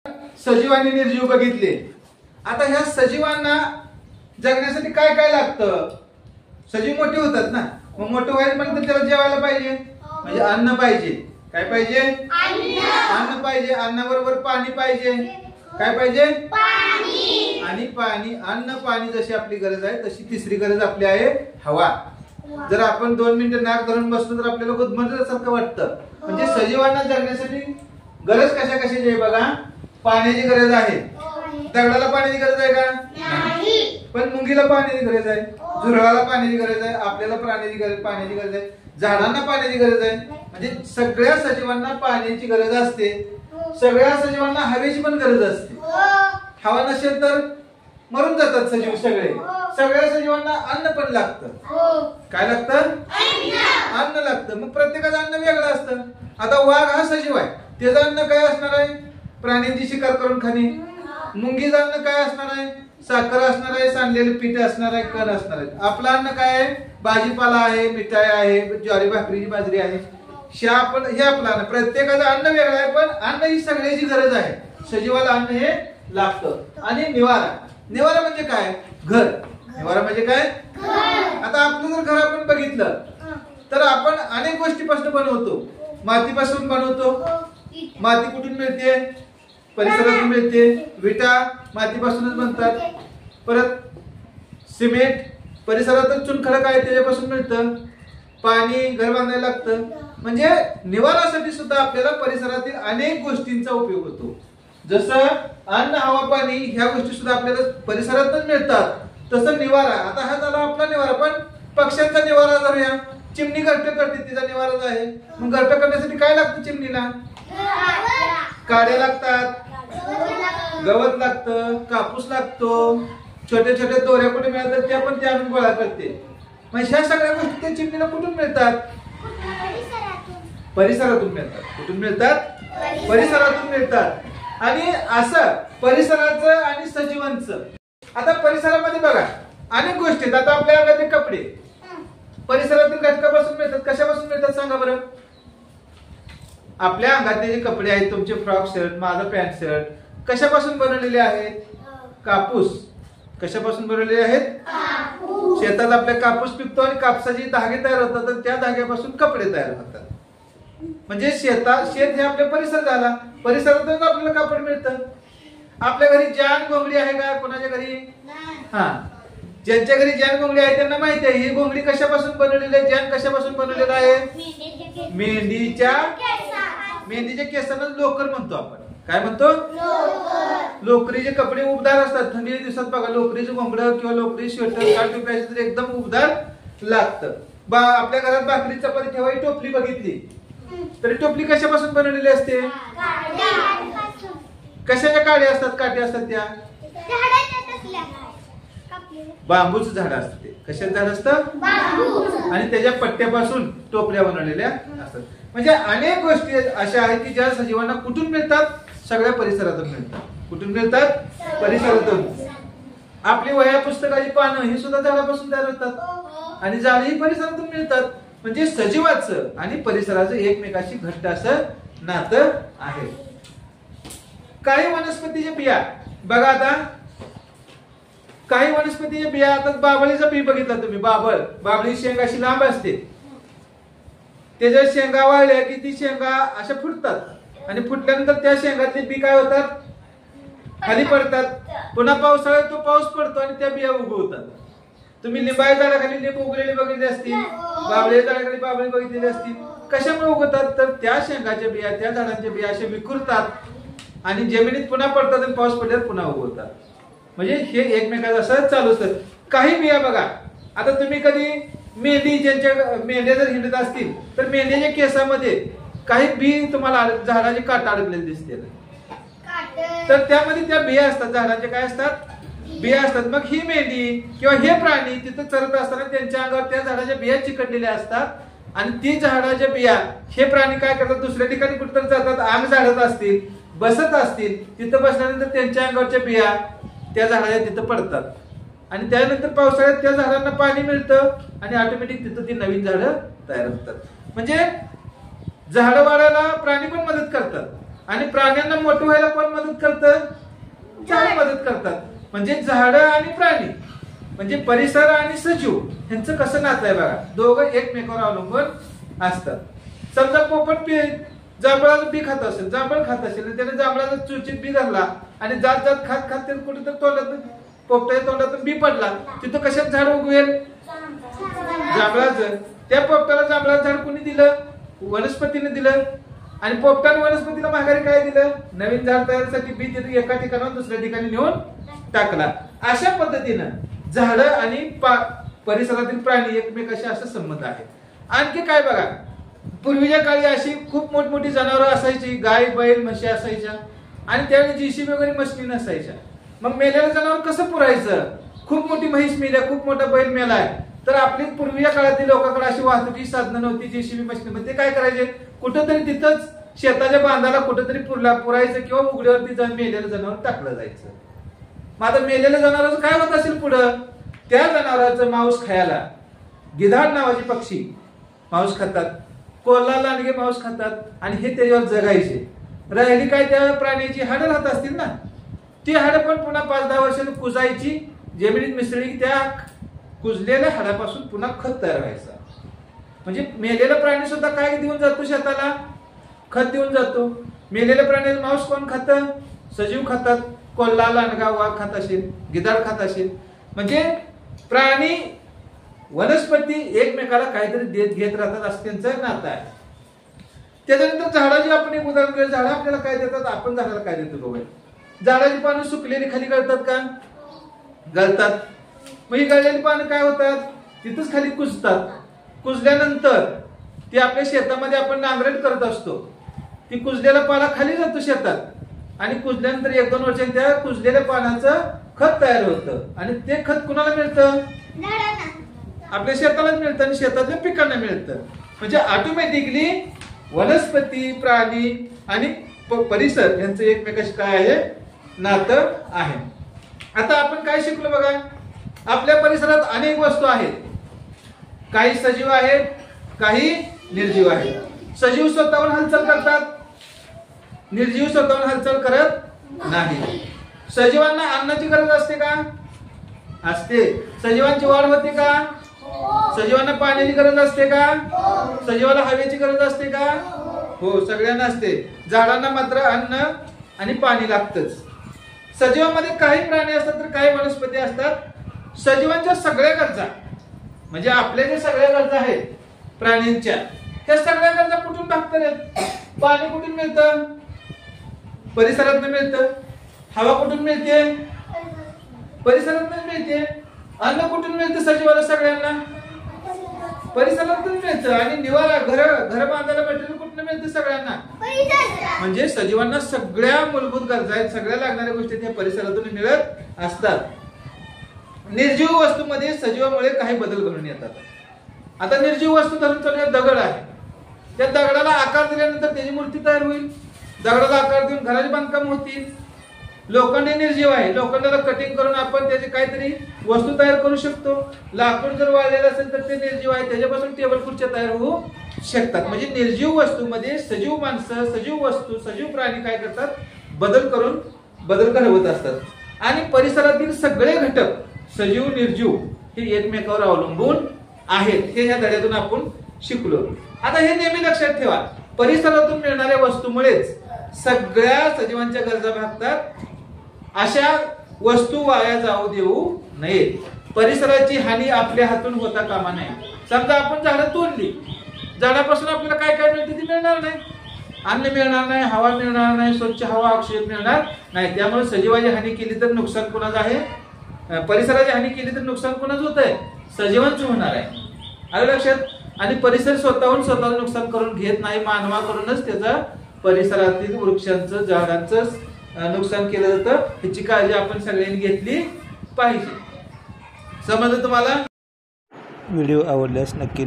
सजीव आणि निर्जीव बघितले। आता ह्या सजीवांना जगण्यासाठी काय काय लागतं? सजीव मोठे होतात ना, मग मोठे व्हायचं म्हणजे त्याला जेवायला पाहिजे, म्हणजे अन्न पाहिजे। काय पाहिजे? अन्न पाहिजे। अन्नाबरोबर पाणी पाहिजे। काय पाहिजे? पाणी। आणि पाणी, अन्न पाणी जशी आपली गरज आहे तशी तिसरी गरज आपली आहे हवा। जर आपण 2 मिनिटं नाक धरून बसलो तर आपल्याला गुदमरल्यासारखं वाटतं। म्हणजे सजीवांना जगण्यासाठी गरज कशा कशाची आहे बघा। पाण्याची गरज आहे। दगडाला पाण्याची गरज आहे का? नाही। पण मुंगीला पाण्याची गरज आहे, झुरळाला पाण्याची गरज आहे, आपल्याला पाण्याची गरज आहे, झाडांना पाण्याची गरज आहे। म्हणजे सगळ्या सजीवांना पाण्याची गरज असते। सगळ्या सजीवांना हवेची पण गरज असते। हवा नसेल तर मरून जातात सजीव सगळे। सगळ्या सजीवांना अन्न पण लागतं। काय लागतं? अन्न लागतं। मग प्रत्येकाचं अन्न वेगळं असतं। आता वाघ हा सजीव आहे, त्याचं अन्न काय असणार आहे? प्राण्यांची शिकार करून खाणे। मुंगीचं अन्न काय असणार आहे? साखर असणार आहे, सांडलेलं पीठ असणार आहे, कण असणार आहे। आपलं अन्न काय आहे? भाजीपाला आहे, मिठाई आहे, ज्वारी भाकरीची बाजरी आहे, हे आपलं अन्न। प्रत्येकाचं अन्न वेगळं आहे, पण अन्न ही सगळ्याची गरज आहे। सजीवाला अन्न हे लागतं। आणि निवारा, निवारा म्हणजे काय? घर। निवारा म्हणजे काय? आता आपलं जर घर आपण बघितलं तर आपण अनेक गोष्टीपासून बनवतो। मातीपासून बनवतो। माती कुठून मिळते? परिसरातून मिळते। विटा मातीपासूनच बनतात। परत सिमेंट परिसरातून चुनखडा आहे त्याच्यापासून मिळतं। पाणी घर बांधायला लागतं। म्हणजे निवारासाठी सुद्धा आपल्याला परिसरातील अनेक गोष्टींचा उपयोग होतो। जसं अन्न हवा पाणी ह्या गोष्टी सुद्धा आपल्याला परिसरातून मिळतात, तसं निवारा। आता हा झाला आपला निवारा। पण पक्ष्यांचा निवारा धरूया। चिमणी घरटं करते, तिचा निवाराच आहे। मग घरटं करण्यासाठी काय लागतं चिमणीला? काड्या लागतात, गवत लागतं, कापूस लागतो, छोट्या छोट्या दोऱ्या कुठे मिळतात त्या पण ती आणून गोळा करते। मग ह्या सगळ्या गोष्टी त्या चिमणीला कुठून मिळतात? परिसरातून मिळतात। कुठून मिळतात? परिसरातून मिळतात। आणि असं परिसराचं आणि सजीवांचं। आता परिसरामध्ये बघा अनेक गोष्टी आहेत। आता आपल्या अंगातले कपडे परिसरातील घटकापासून मिळतात। कशापासून मिळतात सांगा बरं? आपल्या अंगातले जे कपडे आहेत, तुमचे फ्रॉक शर्ट, माझा पॅन्ट शर्ट, कशापासून बनवलेले आहेत? कापूस। कशापासून बनवलेले आहेत? शेतात आपल्या कापूस पिकतो आणि कापसाचे धागे तयार होतात आणि त्या धाग्यापासून कपडे तयार होतात। म्हणजे शेत हे आपले परिसर झाला। परिसरातून आपल्याला कापड मिळतं। आपल्या घरी जान घोंगडी आहे का? कोणाच्या घरी? हा, ज्यांच्या घरी जान घोंगडी आहे त्यांना माहिती आहे ही घोंगडी कशापासून बनवलेली आहे। जान कशापासून बनवलेला आहे? मेंढीच्या केसांना लोकर म्हणतो आपण। काय म्हणतो? लोकरीचे कपडे उबदार असतात। थंडीच्या दिवसात बघा लोकरीचं घोंगडं किंवा लोकरी स्वेटर काळ टोपी असेल तर एकदम उबदार लागतं। आपल्या घरात भाकरी चपाती ठेवायची टोपली बघितली तरी टोपली कशापासून बनवलेली असते? कशाच्या काड्या असतात? काट्या असतात त्या बांबूचं झाड असतं। ते कशाचं झाड असतं? आणि त्याच्या पट्ट्यापासून टोपल्या बनवलेल्या असतात। म्हणजे अनेक गोष्टी अशा आहेत की ज्या सजीवांना कुठून मिळतात? सगळ्या परिसरातून मिळतात। कुठून मिळतात? परिसरातून। आपली वह्या पुस्तकाची पानं ही सुद्धा झाडापासून तयार होतात आणि झाडं ही परिसरातून मिळतात। म्हणजे सजीवाचं आणि परिसराचं एकमेकाशी घट्ट असं नातं आहे। काही वनस्पतीच्या बिया बघा, आता काही वनस्पतीच्या बिया, आता बाभळीचा बी बघितला तुम्ही? बाभळी शेंग अशी लांब असते, त्याच्या शेंगा वाळल्या की ती शेंगा अशा फुटतात आणि फुटल्यानंतर त्या शेंगातले बी काय होतात? खाली पडतात। पुन्हा पावसाळ्यात तो पाऊस पडतो आणि त्या बिया उगवतात। तुम्ही लिंबाच्या झाडाखाली लिंब उगलेले बघितले असतील, बाभळीच्या झाडाखाली बाभळी बघितलेली असतील। कशामुळे उगवतात? तर त्या शेंगाच्या बिया, त्या झाडांच्या बिया अशा विखुरतात आणि जमिनीत पुन्हा पडतात आणि पाऊस पडल्यावर पुन्हा उगवतात। म्हणजे हे एकमेकांचं असं चालू असतं। काही बिया बघा, आता तुम्ही कधी मेंढ्या जर हिंडत असतील तर मेंढ्याच्या केसामध्ये काही बी तुम्हाला झाडाचे काट अडकलेले दिसतील, तर त्यामध्ये त्या बिया असतात। झाडांच्या काय असतात? बिया असतात। मग ही मेंढी किंवा हे प्राणी तिथं चरत असताना त्यांच्या अंगावर त्या झाडाच्या बिया चिकटलेल्या असतात आणि ती झाडाच्या बिया हे प्राणी काय करतात? दुसऱ्या ठिकाणी कुठेतरी जातात, अंग झाडत असतील, बसत असतील, तिथं बसल्यानंतर त्यांच्या अंगावरच्या बिया त्या झाडाच्या तिथं पडतात आणि त्यानंतर पावसाळ्यात त्या झाडांना पाणी मिळतं आणि ऑटोमॅटिक तिथं ती नवीन झाडं तयार होतात। म्हणजे झाडं वाढायला प्राणी पण मदत करतात आणि प्राण्यांना मोठं व्हायला कोण मदत करतं? झाड मदत करतात. म्हणजे झाड आणि प्राणी म्हणजे परिसर आणि सजीव यांचं कसं नातं आहे बघा. दोघं एकमेकावर अवलंबून असतात. समजा पोपट जांभळाचं बी खात असेल, जांभळ खात असेल आणि त्याने जांभळाचा चुचीत बी धरला आणि जात जात खात खात त्याने कुठेतरी तोंडात पोपटाच्या तोंडातून बी पडला, तिथं कशात झाड उगवेल? जांभळाचं. त्या पोपटाला जांभळाचं झाड कोणी दिलं? वनस्पतीने दिलं. आणि पोपटाने वनस्पतीला माघारी काय दिलं? नवीन झाड तयारीसाठी बी तिथे एका ठिकाणाहून दुसऱ्या ठिकाणी नेऊन टाकला. अशा पद्धतीनं झाड आणि परिसरातील प्राणी एकमेकाशी असं संबंध आहे. आणखी काय बघा, पूर्वीच्या काळी अशी खूप मोठमोठी जनावरं असायची, गाय बैल म्हशी असायच्या आणि त्यावेळी जीसीबी वगैरे मशीन नसायच्या. मग मेलेलं जनावर कसं पुरायचं? खूप मोठी म्हैस मेल्या, खूप मोठा बैल मेलाय, तर आपली पूर्वीच्या काळातील लोकांकडे अशी वाहतुकीची साधनं नव्हती जीसीबी मशीन. ते काय करायचे? कुठंतरी तिथंच शेताच्या बांधाला कुठंतरी पुरायचं किंवा उघड्यावरती जाऊन मेलेलं जनावर टाकलं जायचं. मग आता मेलेल्या जनावरांचं काय होत असेल पुढं? त्या जनावरांचं मांस खायला गिधाड नावाचे पक्षी मांस खातात, कोल्हा लांडगे मांस खातात आणि हे त्याच्यावर जगायचे. राहिली काय त्या प्राण्याची हाडं राहत असतील ना, ती हाडं पण पुन्हा 5-10 वर्षांनी कुजायची, जमिनीत मिसळली, त्या कुजलेल्या हाडापासून पुन्हा खत तयार व्हायचं. म्हणजे मेलेला प्राणी सुद्धा काय देऊन जातो शेताला? खत देऊन जातो. मेलेल्या प्राण्याचं मांस कोण खातं? सजीव खातात. कोल्हा लांडगा वाघ खात असेल, गिधाड खात असेल. म्हणजे प्राणी वनस्पती एकमेकाला काहीतरी देत घेत राहतात असं त्यांचं नातं आहे. त्याच्यानंतर झाडाची आपण एक उदाहरण घेऊ. झाडं आपल्याला काय देतात? आपण झाडाला काय देतो बघा. झाडाची पानं सुकलेली खाली गळतात का? गळतात. मग ही गळलेली पानं काय होतात? तिथंच खाली कुजतात. कुजल्यानंतर ती आपल्या शेतामध्ये आपण नांगरट करत असतो, ती कुजलेला पाला खाली जातो शेतात आणि कुजल्यानंतर 1-2 वर्षांनी त्या कुजलेल्या पानाचं खत तयार होतं आणि ते खत कुणाला मिळतं? आपल्या शेतालाच मिळतं आणि शेतातल्या पिकांना मिळतं. म्हणजे ऑटोमॅटिकली वनस्पती, प्राणी आणि परिसर यांचं एकमेकाशी काय आहे? नातं आहे. आता आपण काय शिकलो बघा. आपल्या परिसरात अनेक वस्तू आहेत. काही सजीव आहेत, काही निर्जीव आहेत. सजीव स्वतःहून हालचाल करतात, निर्जीव स्वतःहून हालचाल करत नाही. सजीवांना अन्नाची गरज असते का? असते. सजीवांची वाढ होते का? सजीवांना पाण्याची गरज असते का? सजीवाला हवेची गरज असते का? हो, सगळ्यांना असते. झाडांना मात्र अन्न आणि पाणी लागतंच. सजीवांमध्ये काही प्राणी असतात तर काही वनस्पती असतात. सजीवांच्या सगळ्या गरजा म्हणजे आपल्या जे सगळ्या गरजा आहेत प्राण्यांच्या, त्या सगळ्या गरजा कुठून भागतात? पाणी कुठून मिळतं? परिसरातून मिळतं. हवा कुठून मिळते? परिसरातून मिळते. अन्न कुठून मिळतं सजीवाला? सगळ्यांना परिसरातून मिळतं. आणि निवारा घर बांधायला मटेरियल कुठून मिळतं? सगळ्यांना. म्हणजे सजीवांना सगळ्या मूलभूत गरजा आहेत, सगळ्या लागणाऱ्या गोष्टी त्या परिसरातून मिळत असतात. निर्जीव वस्तूमध्ये सजीवामुळे काही बदल घडून येतात. आता निर्जीव वस्तू धरून चालूया, दगड आहे. त्या दगडाला आकार दिल्यानंतर त्याची मूर्ती तयार होईल. दगडाला आकार देऊन घराची बांधकाम होतील. लोखंड हे निर्जीव आहे. लोखंडाला कटिंग करून आपण त्याची काहीतरी वस्तू तयार करू शकतो. लाकूड जर वाळलेलं असेल तर ते निर्जीव आहे, त्याच्यापासून टेबल खुर्च्या तयार होऊ शकतात. म्हणजे निर्जीव वस्तूमध्ये सजीव माणसं, सजीव वस्तू, सजीव प्राणी काय करतात? बदल घडवत असतात. आणि परिसरातील सगळे घटक सजीव निर्जीव हे एकमेकावर अवलंबून आहेत. हे ह्या धड्यातून आपण शिकलो. आता हे नेहमी लक्षात ठेवा, परिसरातून मिळणाऱ्या वस्तूमुळेच सगळ्या सजीवांच्या गरजा भागतात. अशा वस्तू वाया जाऊ देऊ नयेत. परिसराची हानी आपल्या हातून होता कामा नये. समजा आपण झाडं तोडली, झाडापासून आपल्याला काय काय मिळते ते मिळणार नाही. अन्न मिळणार नाही, हवा मिळणार नाही, स्वच्छ हवा ऑक्सिजन मिळणार नाही. त्यामुळे सजीवाची हानी केली तर नुकसान कोणाचं आहे? परिसराची हानी केली तर नुकसान कोणाचं होत आहे? सजीवांचं होणार आहे. आलं लक्षात? आणि परिसर स्वतःहून स्वतःचं नुकसान करून घेत नाही. मानवाकडूनच त्याचा परिसरातील वृक्षांचं, झाडांचं नुकसान केलं जातं. ह्याची काळजी आपण सगळ्यांनी घेतली पाहिजे. समजलं तुम्हाला? व्हिडिओ आवडल्यास नक्की